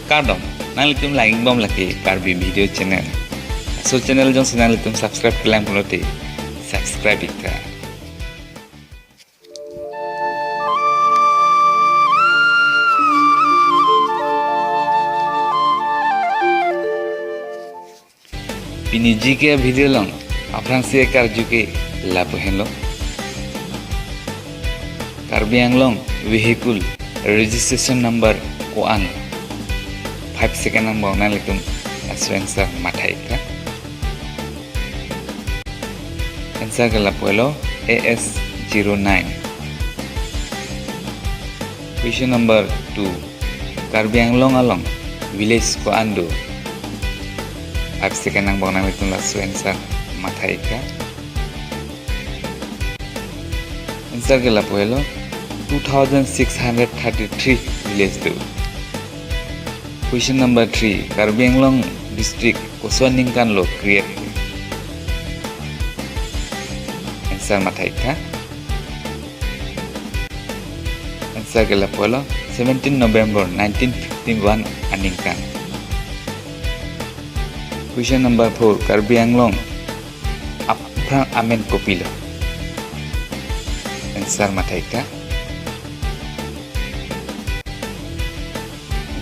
Kardom, nang litum like bom laki karbi video channel. So channel jong senang litum subscribe kelang pulote. Subscribe ikra. Piniji ke video long, aprang siya karju ke lapuhen lo. Karbi Anglong vehicle registration number koan 5 second ang bawang nalitum aswensar matai ka. Answer ke lapuelo AS09. Question number 2. Karbi Anglong along village koan do 5 second ang bawang nalitum aswensar matai ka. Answer ke lapuelo 2633 village do. Question number 3. Karbi Anglong district Koswaningkan lo create. Answer matai ka. Answer ke lapuelo 17 November 1951 aningkan. Question number 4. Karbi Anglong aprang amen kopilo. Answer matai ka.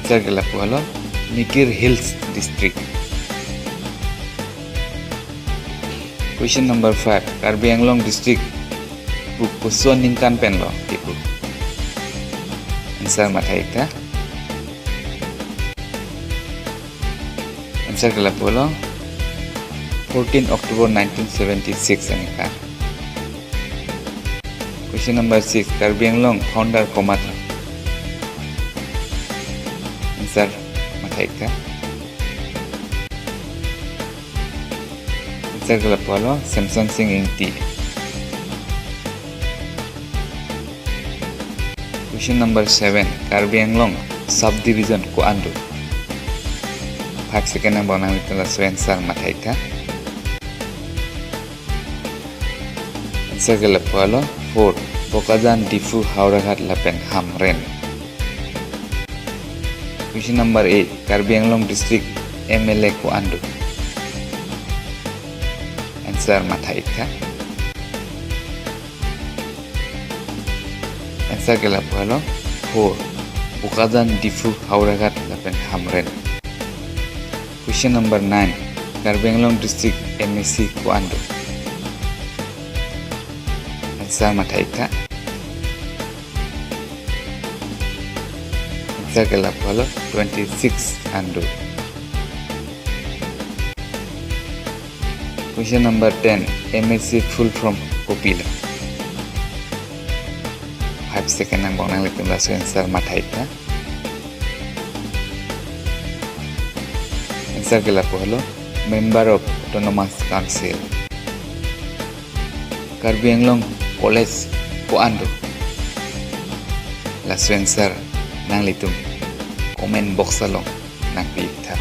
Answer ke lapuelo Nikir Hills district. Question number 5. Karbi Anglong district Koswaningkan penlo tipu. Answer matai ka. Answer ke lapuelo 14 October 1976 aningkan. Question number 6. Karbi Anglong founder Komatra. Answer matai ka. Answer ke lapuelo Samson Singh Ingti. Question number 7. Karbi Anglong subdivision koan do 5 second ang bawang nalitula answer matai ka. Answer ke lapuelo 4. Bokajan Difu Hauraghat Lapen Hamren. Question number 8. Karbi Anglong district MLA koan do. Answer matai ka. Answer ke lapuelo 4. Bokajan Difu Hauraghat Lapen Hamren. Question number 9. Karbi Anglong district MSC koan do. Answer matai ka. Answer ke lapuelo 26 Ando. Question number 10. MSC full from Kopila. 5 second ang bawang nalitum answer matai ka. Answer ke lapuelo member of Autonomous Council. Karbi Anglong College koan do. Last answer nang litum comment box along nang pita.